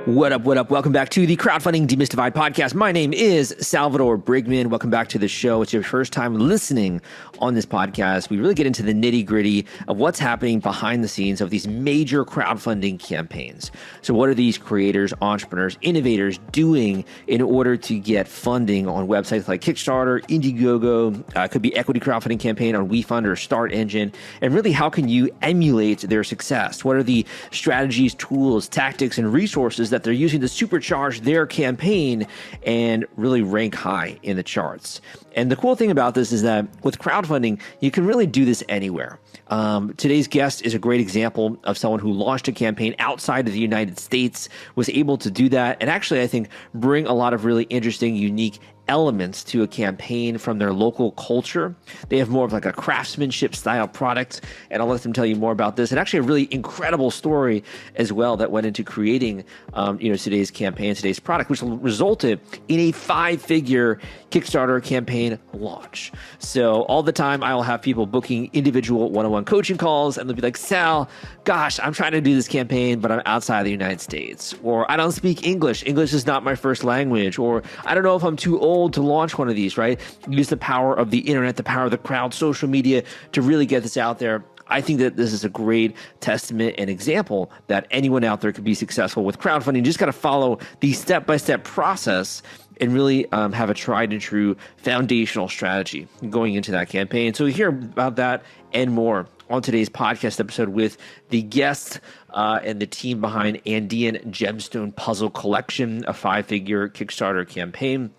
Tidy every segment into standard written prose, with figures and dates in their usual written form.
What up, what up? Welcome back to the Crowdfunding Demystified podcast. My name is Salvador Brigman. Welcome back to the show. It's your first time listening on this podcast. We really get into the nitty gritty of what's happening behind the scenes of these major crowdfunding campaigns. So what are these creators, entrepreneurs, innovators doing in order to get funding on websites like Kickstarter, Indiegogo, could be equity crowdfunding campaign on WeFund or Start Engine, and really how can you emulate their success? What are the strategies, tools, tactics, and resources that they're using to supercharge their campaign and really rank high in the charts? And the cool thing about this is that with crowdfunding, you can really do this anywhere. Today's guest is a great example of someone who launched a campaign outside of the United States, was able to do that, and actually, I think, bring a lot of really interesting, unique elements to a campaign from their local culture. They have more of like a craftsmanship style product, and I'll let them tell you more about this. And actually a really incredible story as well that went into creating today's campaign, today's product, which resulted in a 5-figure Kickstarter campaign launch. So all the time I'll have people booking individual one-on-one coaching calls, and they'll be like, Sal, gosh, I'm trying to do this campaign, but I'm outside the United States, or I don't speak English. English is not my first language, or I don't know if I'm too old to launch one of these, right? Use the power of the internet, the power of the crowd, social media to really get this out there. I think that this is a great testament and example that anyone out there could be successful with crowdfunding. You just got to follow the step-by-step process and really have a tried and true foundational strategy going into that campaign. So we hear about that and more on today's podcast episode with the guest and the team behind Andean Gemstone Puzzle Collection, a 5-figure Kickstarter campaign,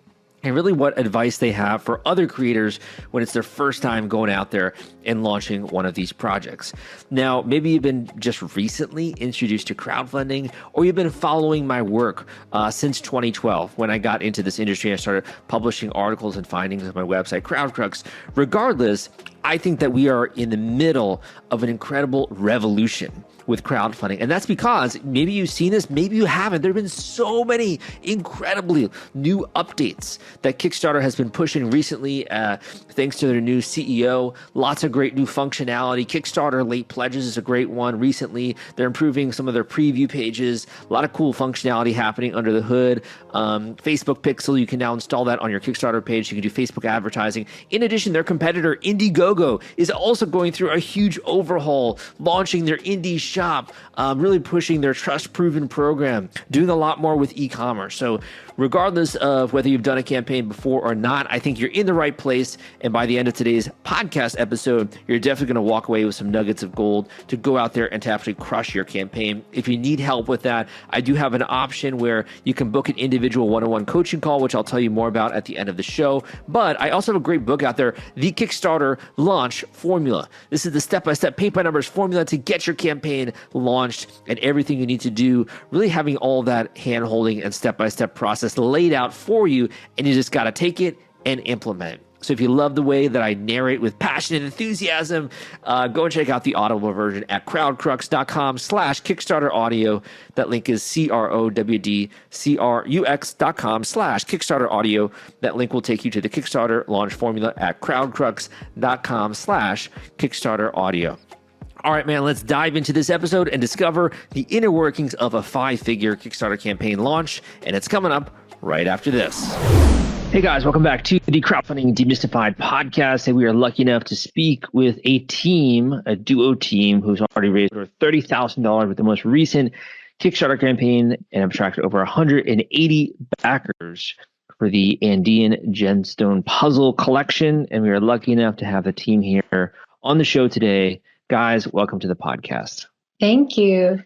and really what advice they have for other creators when it's their first time going out there and launching one of these projects. Now, maybe you've been just recently introduced to crowdfunding, or you've been following my work since 2012 when I got into this industry. I started publishing articles and findings on my website, CrowdCrux. Regardless, I think that we are in the middle of an incredible revolution with crowdfunding. And that's because maybe you've seen this, maybe you haven't. There have been so many incredibly new updates that Kickstarter has been pushing recently, thanks to their new CEO. Lots of great new functionality. Kickstarter late pledges is a great one recently. They're improving some of their preview pages. A lot of cool functionality happening under the hood. Facebook Pixel, you can now install that on your Kickstarter page. You can do Facebook advertising. In addition, their competitor Indiegogo is also going through a huge overhaul, launching their indie shop, really pushing their trust-proven program, doing a lot more with e-commerce. So regardless of whether you've done a campaign before or not, I think you're in the right place. And by the end of today's podcast episode, you're definitely going to walk away with some nuggets of gold to go out there and to actually crush your campaign. If you need help with that, I do have an option where you can book an individual one-on-one coaching call, which I'll tell you more about at the end of the show. But I also have a great book out there, The Kickstarter Launch Formula. This is the step-by-step, paint-by-numbers formula to get your campaign launched and everything you need to do, really having all that hand-holding and step-by-step process laid out for you, and you just got to take it and implement it. So if you love the way that I narrate with passion and enthusiasm, go and check out the Audible version at crowdcrux.com/Kickstarter audio. That link is crowdcrux.com/Kickstarter audio. That link will take you to the Kickstarter launch formula at crowdcrux.com/Kickstarter audio. All right, man, let's dive into this episode and discover the inner workings of a 5-figure Kickstarter campaign launch. And it's coming up right after this. Hey guys, welcome back to the Crowdfunding Demystified podcast. And we are lucky enough to speak with a team, a duo team, who's already raised over $30,000 with the most recent Kickstarter campaign and have attracted over 180 backers for the Andean Gemstone Puzzle Collection. And we are lucky enough to have the team here on the show today. Guys, welcome to the podcast. Thank you.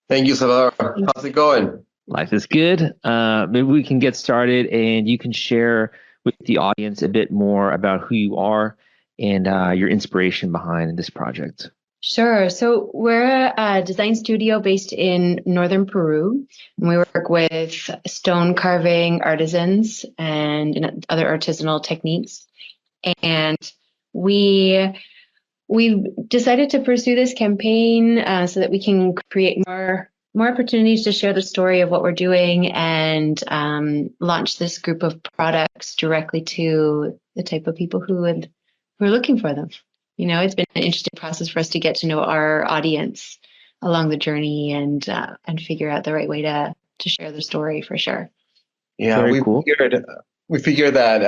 Thank you, Salvador. How's it going? Life is good. Maybe we can get started and you can share with the audience a bit more about who you are and your inspiration behind this project. Sure. So we're a design studio based in northern Peru. And we work with stone carving artisans and other artisanal techniques. And we've decided to pursue this campaign so that we can create more opportunities to share the story of what we're doing and launch this group of products directly to the type of people who are looking for them. You know, it's been an interesting process for us to get to know our audience along the journey and figure out the right way to share the story for sure. Yeah, Very cool. We figured that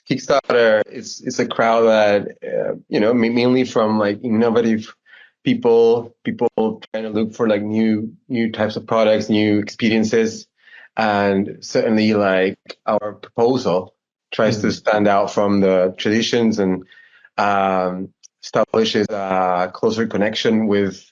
Kickstarter is a crowd that mainly from like innovative people trying to look for like new types of products, new experiences, and certainly like our proposal tries to stand out from the traditions and establishes a closer connection with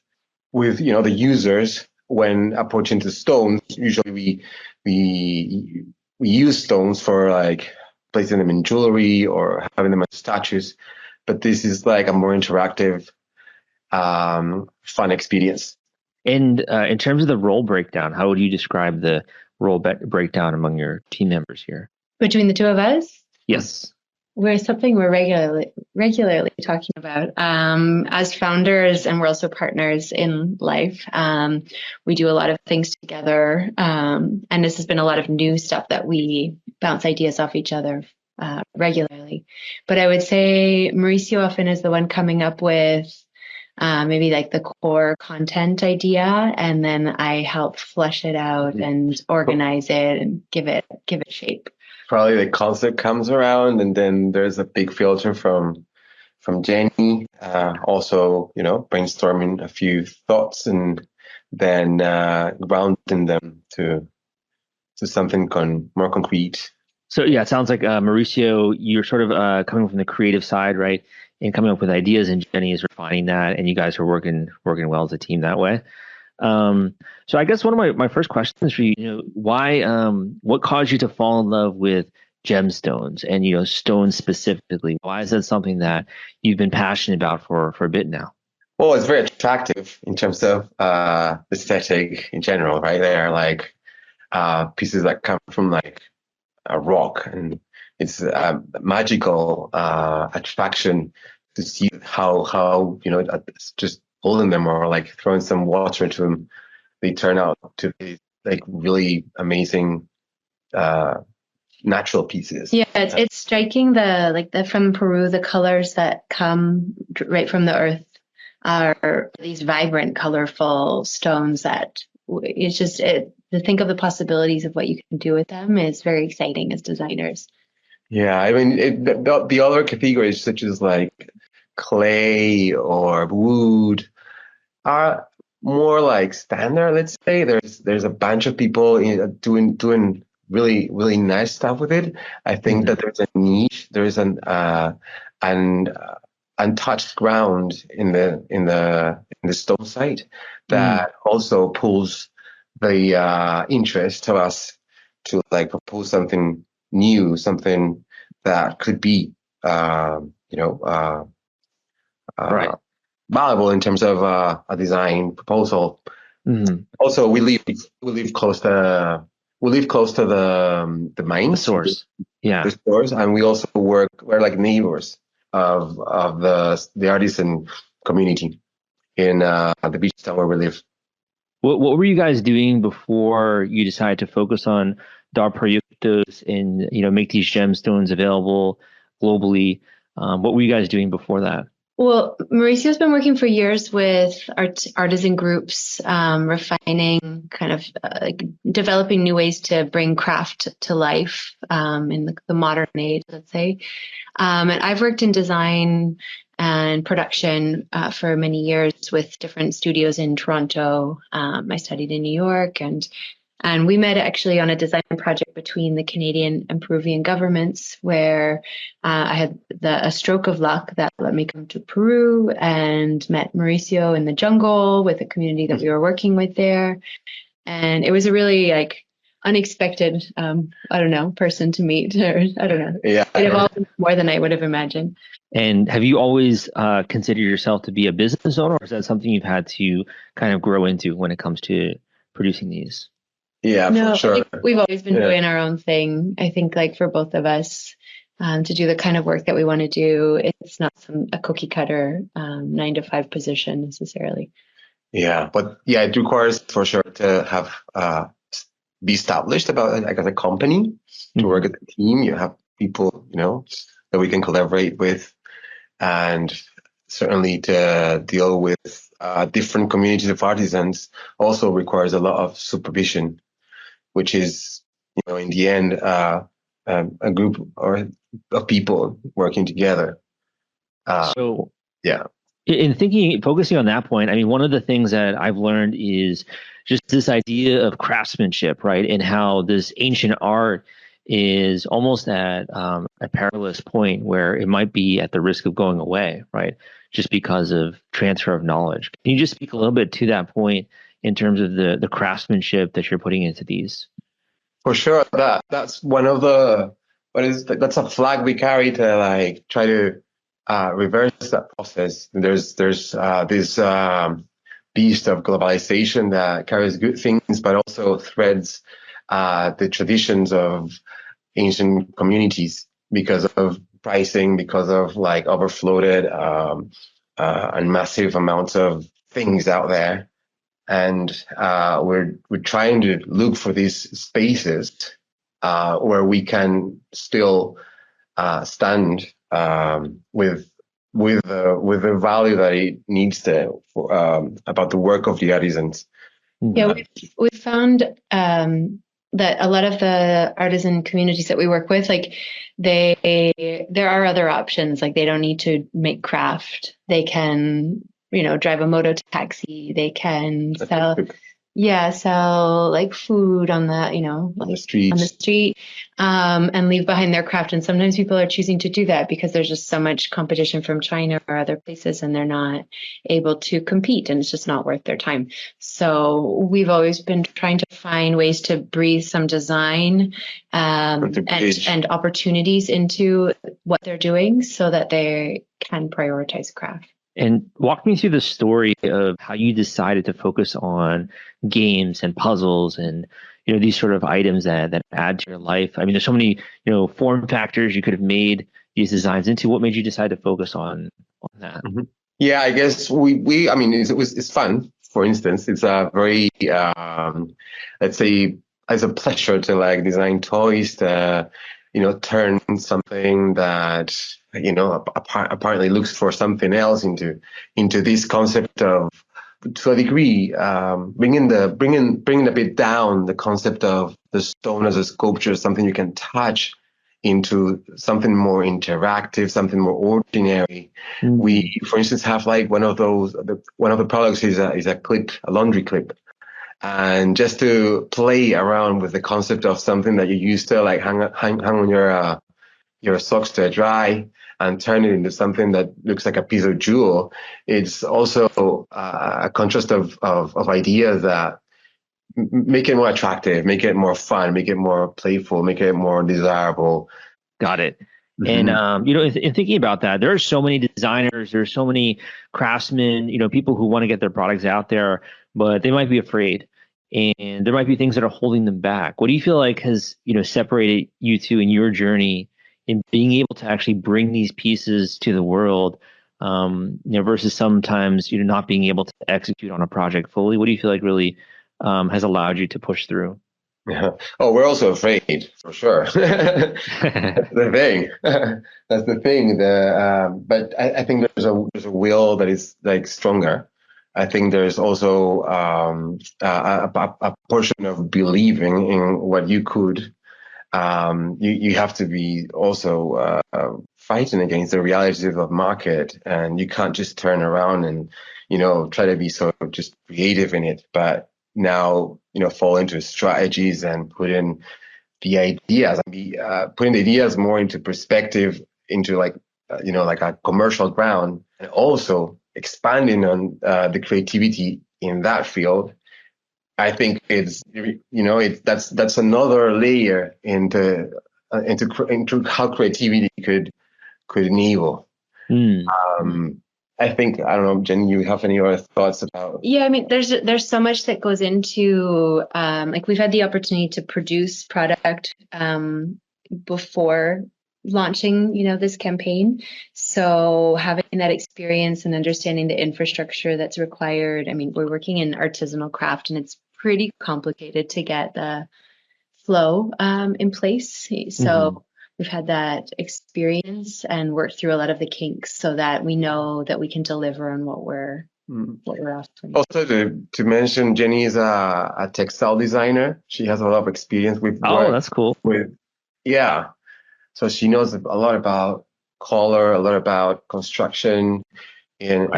the users when approaching the stones. Usually we use stones for like placing them in jewelry or having them as statues, but this is like a more interactive, fun experience. And in terms of the role breakdown, how would you describe the role breakdown among your team members here? Between the two of us? Yes. We're something we're regularly talking about. As founders, and we're also partners in life, we do a lot of things together. And this has been a lot of new stuff that we bounce ideas off each other regularly. But I would say Mauricio often is the one coming up with maybe like the core content idea, and then I help flesh it out and organize it and give it shape. Probably the concept comes around, and then there's a big filter from Jenny, also brainstorming a few thoughts and then grounding them to something more concrete. So yeah, it sounds like Mauricio, you're sort of coming from the creative side, right, and coming up with ideas, and Jenny is refining that, and you guys are working well as a team that way. So I guess one of my first questions for you, why, what caused you to fall in love with gemstones and, stones specifically? Why is that something that you've been passionate about for a bit now? Well, it's very attractive in terms of aesthetic in general, right? They are like pieces that come from like a rock, and it's a magical attraction to see how just holding them or like throwing some water into them, they turn out to be like really amazing natural pieces. Yeah, it's striking from Peru, the colors that come right from the earth are these vibrant, colorful stones that it's just to think of the possibilities of what you can do with them is very exciting as designers. Yeah, I mean the other categories such as like clay or wood are more like standard. Let's say there's a bunch of people doing really really nice stuff with it. I think that there's a niche. There's an untouched ground in the stone site that also pulls the interest of us to like propose something new, something that could be Right. valuable in terms of a design proposal. Also, we live close to the mines, The source. Yeah. the stores, and we're like neighbors of the artisan community in the beach town where we live. What were you guys doing before you decided to focus on Dar Proyectos and make these gemstones available globally? What were you guys doing before that? Well, Mauricio's been working for years with artisan groups, refining, kind of developing new ways to bring craft to life in the modern age, let's say. And I've worked in design and production for many years with different studios in Toronto. I studied in New York, and we met actually on a design project between the Canadian and Peruvian governments, where I had a stroke of luck that let me come to Peru and met Mauricio in the jungle with a community that we were working with there. And it was a really like unexpected, person to meet. Or, I don't know. Yeah. It evolved more than I would have imagined. And have you always considered yourself to be a business owner, or is that something you've had to kind of grow into when it comes to producing these? Yeah, No, for sure. I think we've always been doing our own thing. I think like for both of us, to do the kind of work that we want to do, it's not a cookie cutter 9 to 5 position necessarily. Yeah, but yeah, it requires for sure to have be established about like as a company to work as a team. You have people that we can collaborate with, and certainly to deal with different communities of artisans also requires a lot of supervision, which is, in the end, a group of people working together. So Yeah. in focusing on that point, I mean, one of the things that I've learned is just this idea of craftsmanship, right? And how this ancient art is almost at a perilous point where it might be at the risk of going away, right? Just because of transfer of knowledge. Can you just speak a little bit to that point in terms of the craftsmanship that you're putting into these? For sure, that's one of that's a flag we carry to like try to reverse that process. There's this beast of globalization that carries good things, but also threads the traditions of ancient communities because of pricing, because of like overfloated and massive amounts of things out there. And we're trying to look for these spaces where we can still stand with the value that it needs to about the work of the artisans. Yeah, we've found that a lot of the artisan communities that we work with, like there are other options. Like they don't need to make craft. They can, drive a moto taxi. They can sell like food on the, On the street. on the street, and leave behind their craft. And sometimes people are choosing to do that because there's just so much competition from China or other places, and they're not able to compete, and it's just not worth their time. So we've always been trying to find ways to breathe some design and opportunities into what they're doing so that they can prioritize craft. And walk me through the story of how you decided to focus on games and puzzles and these sort of items that add to your life. I mean, there's so many form factors you could have made these designs into. What made you decide to focus on that? Mm-hmm. Yeah, I guess I mean it's fun. For instance, it's a very let's say it's a pleasure to like design toys to turn something that apparently looks for something else into this concept of, to a degree, bringing a bit down the concept of the stone as a sculpture, something you can touch, into something more interactive, something more ordinary. Mm-hmm. We, for instance, have like one of the products is a clip, a laundry clip. And just to play around with the concept of something that you used to like hang on your socks to dry and turn it into something that looks like a piece of jewel. It's also a contrast of ideas that make it more attractive, make it more fun, make it more playful, make it more desirable. Got it. Mm-hmm. And in thinking about that, there are so many designers, there's so many craftsmen, people who want to get their products out there, but they might be afraid, and there might be things that are holding them back. What do you feel like has separated you two in your journey in being able to actually bring these pieces to the world, versus sometimes not being able to execute on a project fully? What do you feel like really has allowed you to push through? Yeah. Oh, we're also afraid, for sure. That's the thing. That's the thing. But I think there's a will that is like stronger. I think there's also a portion of believing in what you could. You have to be also fighting against the realities of the market, and you can't just turn around and try to be sort of just creative in it, but now fall into strategies and put in the ideas and be putting the ideas more into perspective, into like a commercial ground, and also expanding on the creativity in that field. I think it's that's another layer into how creativity could enable. I think, I don't know, Jen, you have any other thoughts about? Yeah, I mean, there's so much that goes into like we've had the opportunity to produce product before launching, this campaign. So having that experience and understanding the infrastructure that's required. I mean, we're working in artisanal craft, and it's pretty complicated to get the flow in place. So we've had that experience and worked through a lot of the kinks so that we know that we can deliver on what we're offering. Also, to mention, Jenny is a textile designer. She has a lot of experience with work. Oh, that's cool. Yeah. So she knows a lot about color, a lot about construction in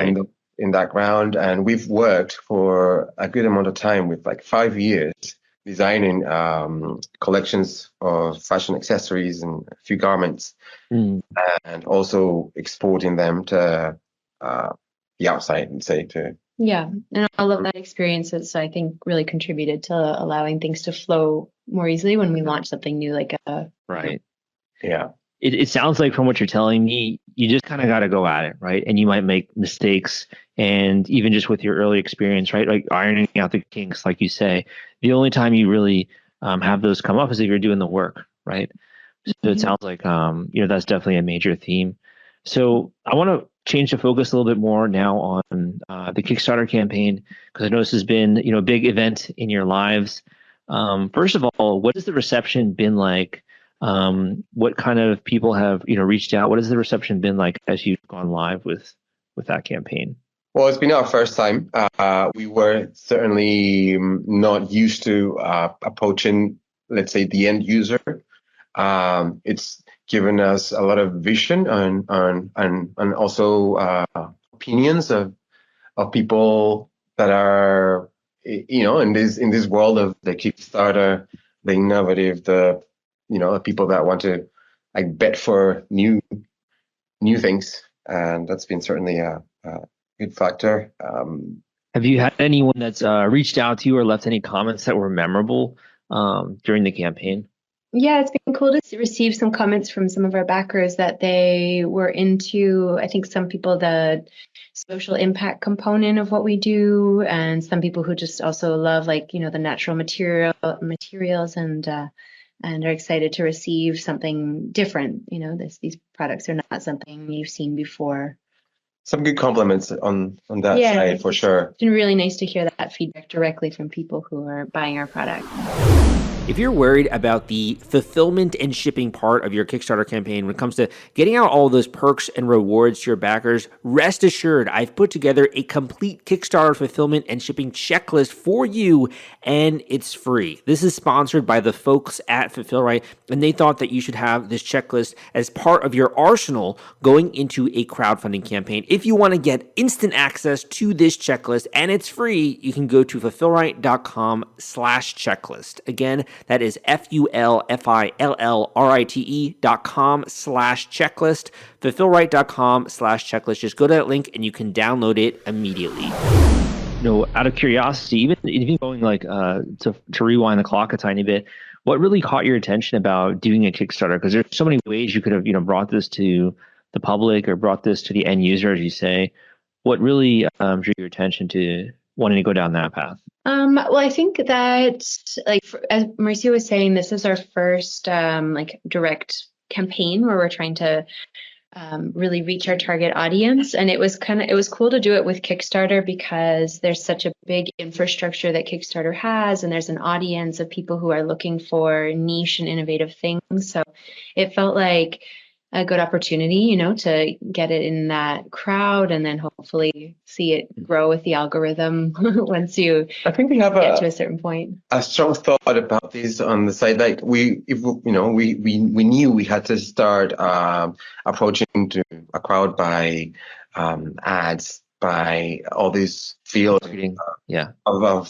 that ground. And we've worked for a good amount of time, with like 5 years, designing collections of fashion accessories and a few garments, and also exporting them to the outside, and say to. Yeah, and all of that experiences, I think, really contributed to allowing things to flow more easily when we launch something new, like a. Right. Yeah. It sounds like, from what you're telling me, you just kind of got to go at it, right? And you might make mistakes, and even just with your early experience, right? Like ironing out the kinks, like you say, the only time you really have those come up is if you're doing the work, right? So it sounds like that's definitely a major theme. So I want to change the focus a little bit more now on the Kickstarter campaign, because I know this has been a big event in your lives. First of all, what has the reception been like? What kind of people have reached out? What has the reception been like as you've gone live with that campaign? Well, it's been our first time. We were certainly not used to approaching, let's say, the end user. It's given us a lot of vision and also opinions of people that are in this world of the Kickstarter, the innovative, the people that want to bet for new things, and that's been certainly a good factor. Have you had anyone that's reached out to you or left any comments that were memorable during the campaign? Yeah, it's been cool to receive some comments from some of our backers that they were into, I think some people, the social impact component of what we do, and some people who just also love the natural materials and are excited to receive something different. These products are not something you've seen before. Some good compliments on that side, for sure. It's been really nice to hear that feedback directly from people who are buying our product. If you're worried about the fulfillment and shipping part of your Kickstarter campaign when it comes to getting out all those perks and rewards to your backers, rest assured I've put together a complete Kickstarter fulfillment and shipping checklist for you, and it's free. This is sponsored by the folks at Fulfillrite, and they thought that you should have this checklist as part of your arsenal going into a crowdfunding campaign. If you want to get instant access to this checklist and it's free, you can go to fulfillrite.com/checklist. Again, that is fulfillrite.com/checklist, fulfillrite.com/checklist. Just go to that link and you can download it immediately. Out of curiosity, even going to rewind the clock a tiny bit, what really caught your attention about doing a Kickstarter? Because there's so many ways you could have brought this to the public or brought this to the end user, as you say. What really drew your attention to wanting to go down that path? Well, I think that, as Mauricio was saying, this is our first direct campaign where we're trying to really reach our target audience, and it was cool to do it with Kickstarter because there's such a big infrastructure that Kickstarter has, and there's an audience of people who are looking for niche and innovative things. So it felt like a good opportunity, to get it in that crowd and then hopefully see it grow with the algorithm once you get to a certain point. A strong thought about this on the side. Like we knew we had to start approaching to a crowd by ads, by all these fields of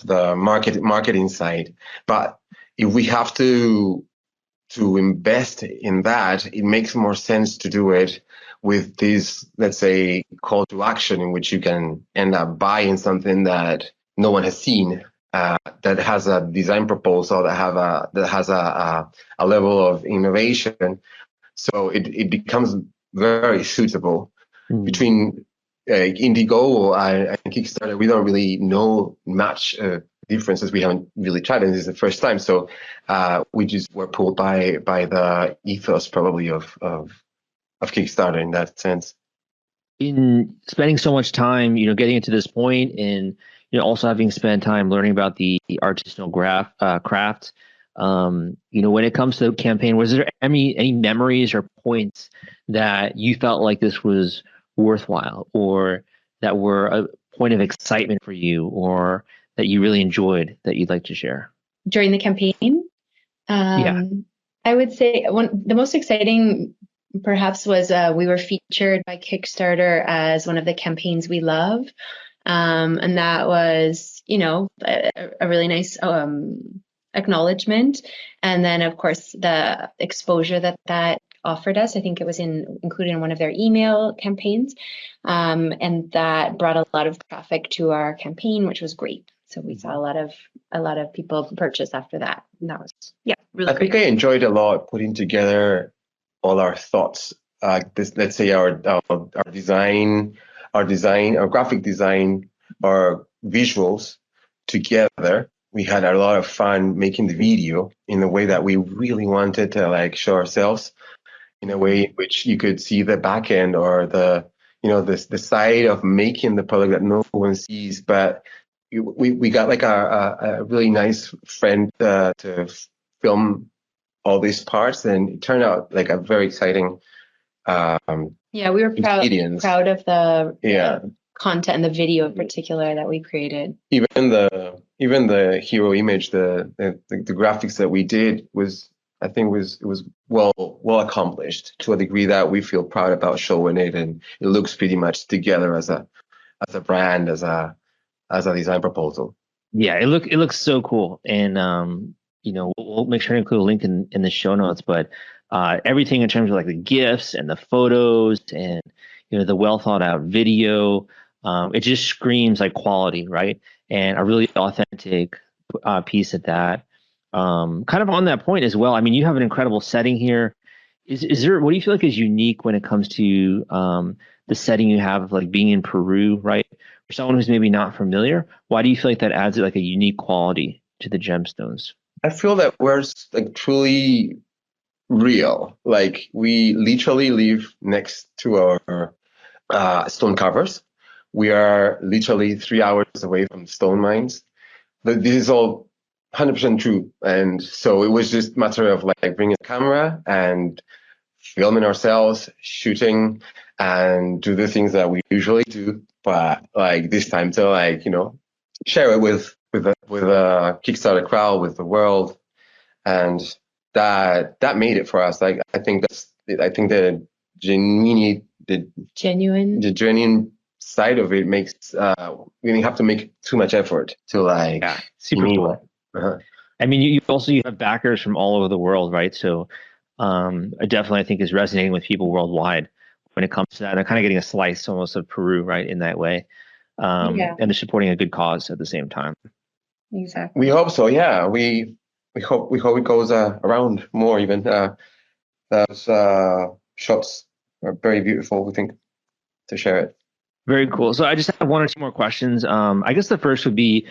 the marketing side. But if we have to invest in that, it makes more sense to do it with this, let's say, call to action, in which you can end up buying something that no one has seen, that has a design proposal, that has a level of innovation. So it becomes very suitable. Between Indigo and Kickstarter, we don't really know much differences. We haven't really tried, and this is the first time. So we just were pulled by the ethos, probably, of Kickstarter in that sense. In spending so much time, getting into this point, and also having spent time learning about the artisanal craft, When it comes to the campaign, was there any memories or points that you felt like this was worthwhile, or that were a point of excitement for you, or that you really enjoyed that you'd like to share? During the campaign, Yeah. I would say the most exciting perhaps was we were featured by Kickstarter as one of the campaigns we love. And that was, a really nice acknowledgement. And then, of course, the exposure that offered us. I think it was included in one of their email campaigns. And that brought a lot of traffic to our campaign, which was great. So we saw a lot of people purchase after that. And that was, really I think great. I enjoyed a lot putting together all our thoughts. Let's say our design, our graphic design, our visuals together. We had a lot of fun making the video in the way that we really wanted to like show ourselves in a way in which you could see the back end or the side of making the product that no one sees. But we got like a really nice friend to film all these parts, and it turned out like a very exciting Yeah, we were experience. proud of the Yeah. content and the video in particular that we created. Even the hero image, the graphics that we did I think it was well accomplished to a degree that we feel proud about showing it, and it looks pretty much together as a brand, as a design proposal. Yeah, it looks so cool, and we'll make sure to include a link in the show notes. But everything in terms of like the gifts and the photos and the well thought out video, it just screams like quality, right? And a really authentic piece at that. Kind of on that point as well. I mean, you have an incredible setting here. Is there, what do you feel like is unique when it comes to the setting you have of like being in Peru, right? For someone who's maybe not familiar, why do you feel like that adds like a unique quality to the gemstones? I feel that we're like truly real. Like we literally live next to our stone carvers. We are literally 3 hours away from stone mines. But this is all 100% true. And so it was just a matter of like bringing a camera and filming ourselves, shooting, and do the things that we usually do. But like this time to like, share it with a Kickstarter crowd, with the world. And that made it for us. Like I think the genuine side of it makes we didn't have to make too much effort to like super cool. I mean, you also have backers from all over the world, right? So definitely I think is resonating with people worldwide when it comes to that, and kind of getting a slice almost of Peru, right, in that way. And they're supporting a good cause at the same time. Exactly. We hope so. Yeah, we hope it goes around more. Even those shots are very beautiful, we think, to share it. Very cool. So I just have one or two more questions. I guess the first would be,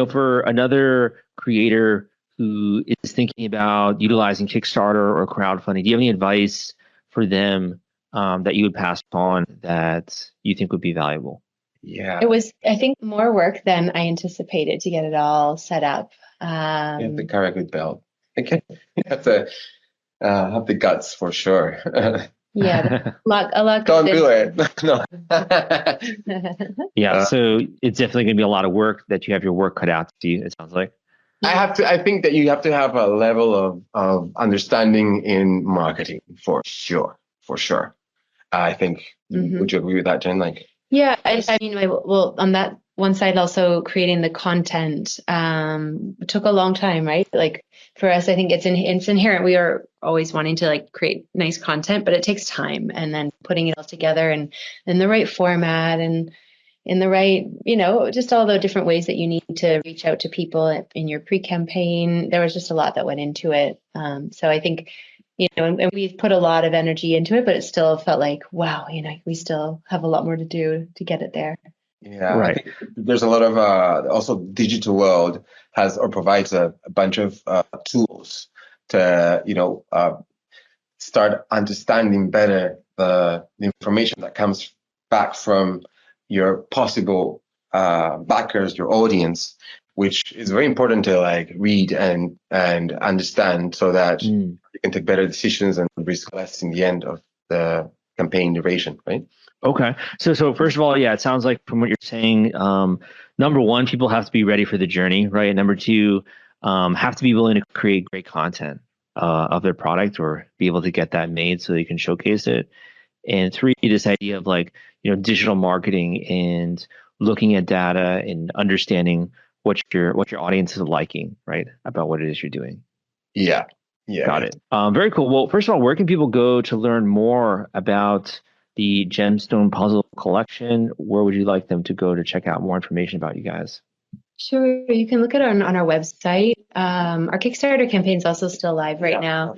for another creator who is thinking about utilizing Kickstarter or crowdfunding, do you have any advice for them that you would pass on that you think would be valuable? Yeah. It was, I think, more work than I anticipated to get it all set up. You have to carry a good belt. Okay. You have to have the guts for sure. Yeah, a lot. Don't do it. No. Yeah, so it's definitely going to be a lot of work that you have your work cut out to you, it sounds like. I think that you have to have a level of understanding in marketing for sure. I think, would you agree with that, Jen? Like, yeah, I mean, well, on that one side, also creating the content took a long time, right? Like for us, I think it's inherent. We are always wanting to like create nice content, but it takes time, and then putting it all together and in the right format and in the right, just all the different ways that you need to reach out to people in your pre-campaign. There was just a lot that went into it. So I think, and we've put a lot of energy into it, but it still felt like, wow, we still have a lot more to do to get it there. Yeah, right. I think there's a lot of also digital world has or provides a bunch of tools to start understanding better the information that comes back from your possible backers, your audience, which is very important to like read and understand so that you can take better decisions and risk less in the end of the campaign duration, right? Okay. So first of all, yeah, it sounds like from what you're saying, number one, people have to be ready for the journey, right? And number two, have to be willing to create great content of their product or be able to get that made so they can showcase it. And three, this idea of like, digital marketing and looking at data and understanding what your audience is liking, right? About what it is you're doing. Yeah. Got it. Very cool. Well, first of all, where can people go to learn more about the Gemstone Puzzle Collection? Where would you like them to go to check out more information about you guys? Sure, you can look at it on our website. Our Kickstarter campaign is also still live right now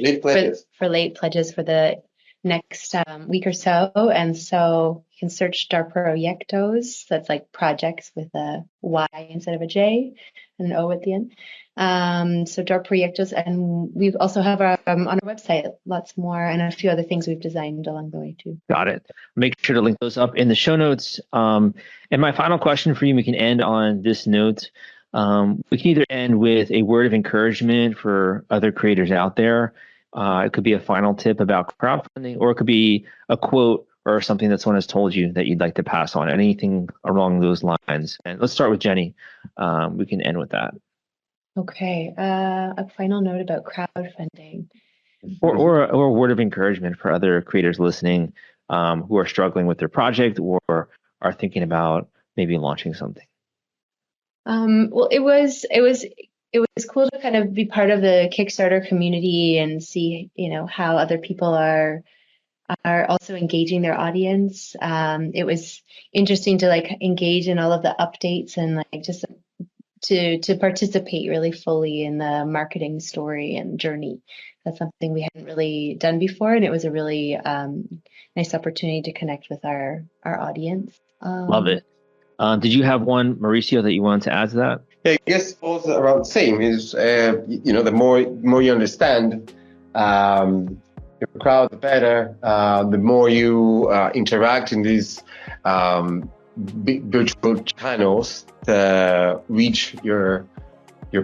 for late pledges for the next week or so. And so you can search Dar Proyectos. That's like projects with a Y instead of a J and an O at the end. So Dar Proyectos. And we also have on our website lots more and a few other things we've designed along the way too. Got it. Make sure to link those up in the show notes. And my final question for you, we can end on this note. We can either end with a word of encouragement for other creators out there. It could be a final tip about crowdfunding, or it could be a quote or something that someone has told you that you'd like to pass on. Anything along those lines. And let's start with Jenny. We can end with that. Okay. A final note about crowdfunding. Or a word of encouragement for other creators listening who are struggling with their project or are thinking about maybe launching something. Well, it was cool to kind of be part of the Kickstarter community and see, how other people are also engaging their audience. It was interesting to like engage in all of the updates and like just to participate really fully in the marketing story and journey. That's something we hadn't really done before, and it was a really nice opportunity to connect with our audience. Love it. Did you have one, Mauricio, that you wanted to add to that? Yeah, I guess also around the same is, the more you understand your crowd, the better. The more you interact in these virtual channels to reach your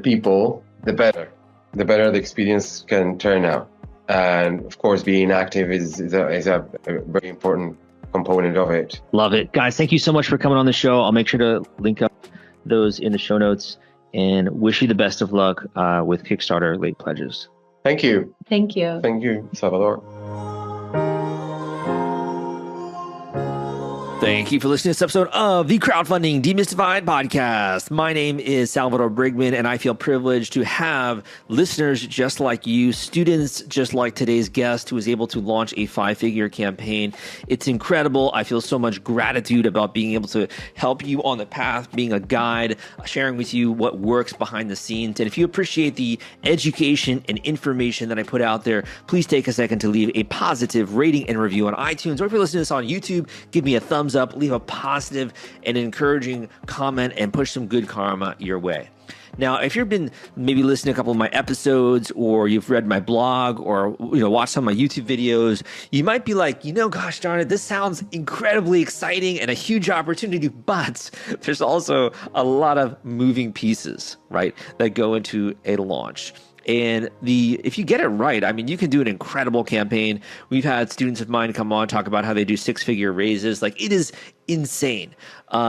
people, the better. The better the experience can turn out. And of course, being active is a very important component of it. Love it. Guys, thank you so much for coming on the show. I'll make sure to link up those in the show notes and wish you the best of luck with Kickstarter late pledges. Thank you. Thank you. Thank you, Salvador. Thank you for listening to this episode of the Crowdfunding Demystified podcast. My name is Salvador Brigman, and I feel privileged to have listeners just like you, students just like today's guest who was able to launch a 5-figure campaign. It's incredible. I feel so much gratitude about being able to help you on the path, being a guide, sharing with you what works behind the scenes. And if you appreciate the education and information that I put out there, please take a second to leave a positive rating and review on iTunes. Or if you're listening to this on YouTube, give me a thumbs up, leave a positive and encouraging comment, and push some good karma your way. Now, if you've been maybe listening to a couple of my episodes, or you've read my blog, or watched some of my YouTube videos, you might be like, gosh darn it, this sounds incredibly exciting and a huge opportunity, but there's also a lot of moving pieces, right, that go into a launch. And if you get it right, you can do an incredible campaign. We've had students of mine come on, talk about how they do 6-figure raises. Like, it is insane.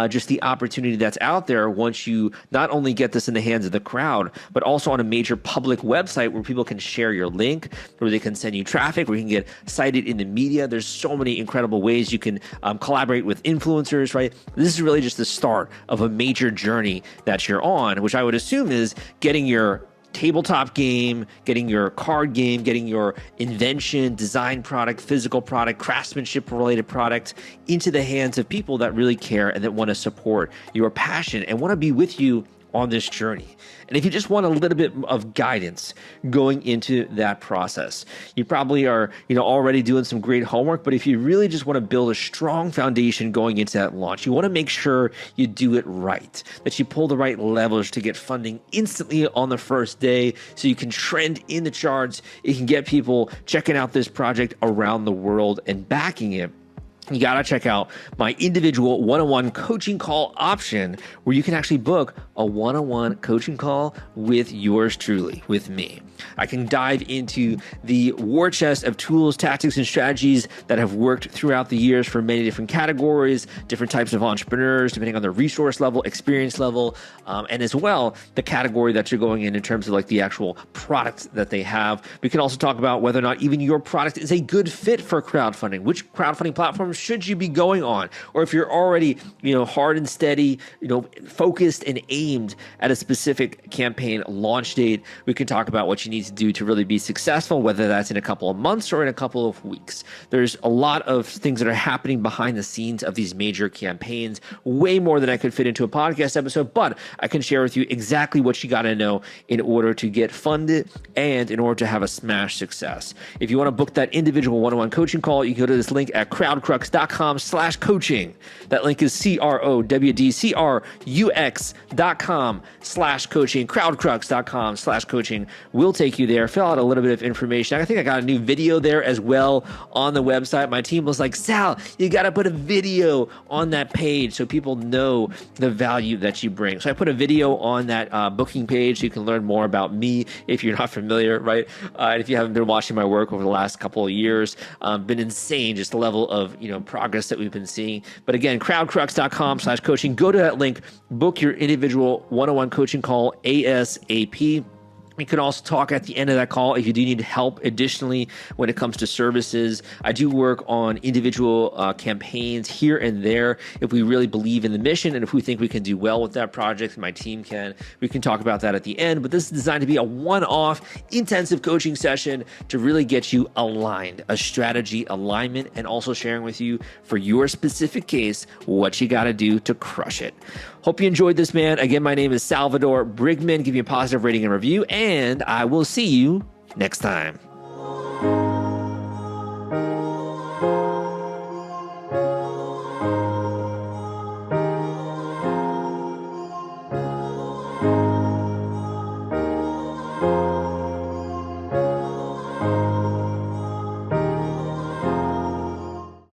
Just the opportunity that's out there once you not only get this in the hands of the crowd, but also on a major public website where people can share your link, where they can send you traffic, where you can get cited in the media. There's so many incredible ways you can collaborate with influencers, right? This is really just the start of a major journey that you're on, which I would assume is getting your tabletop game, getting your card game, getting your invention, design product, physical product, craftsmanship related product into the hands of people that really care and that want to support your passion and want to be with you on this journey. And if you just want a little bit of guidance going into that process, you probably are, already doing some great homework, but if you really just want to build a strong foundation going into that launch, you want to make sure you do it right, that you pull the right levers to get funding instantly on the first day so you can trend in the charts, you can get people checking out this project around the world and backing it. You got to check out my individual one-on-one coaching call option where you can actually book a one-on-one coaching call with yours truly, with me. I can dive into the war chest of tools, tactics, and strategies that have worked throughout the years for many different categories, different types of entrepreneurs, depending on their resource level, experience level, and as well, the category that you're going in terms of like the actual product that they have. We can also talk about whether or not even your product is a good fit for crowdfunding. Which crowdfunding platform should you be going on? Or if you're already, hard and steady, focused and aimed at a specific campaign launch date, we can talk about what you need to do to really be successful, whether that's in a couple of months or in a couple of weeks. There's a lot of things that are happening behind the scenes of these major campaigns, way more than I could fit into a podcast episode, but I can share with you exactly what you got to know in order to get funded and in order to have a smash success. If you want to book that individual one-on-one coaching call, you can go to this link at crowdcrux.com/coaching. That link is crowdcrux.com/coaching, crowdcrux.com/coaching. We'll take you there, fill out a little bit of information. I think I got a new video there as well on the website. My team was like, Sal, you got to put a video on that page so people know the value that you bring. So I put a video on that booking page so you can learn more about me if you're not familiar, right? And if you haven't been watching my work over the last couple of years, been insane, just the level of progress that we've been seeing. But again, crowdcrux.com/coaching. Go to that link, book your individual one-on-one coaching call ASAP. We can also talk at the end of that call if you do need help additionally when it comes to services. I do work on individual campaigns here and there. If we really believe in the mission and if we think we can do well with that project, my team can, we can talk about that at the end. But this is designed to be a one-off intensive coaching session to really get you aligned, a strategy alignment, and also sharing with you for your specific case what you got to do to crush it. Hope you enjoyed this, man. Again, my name is Salvador Brigman. Give me a positive rating and review, and I will see you next time.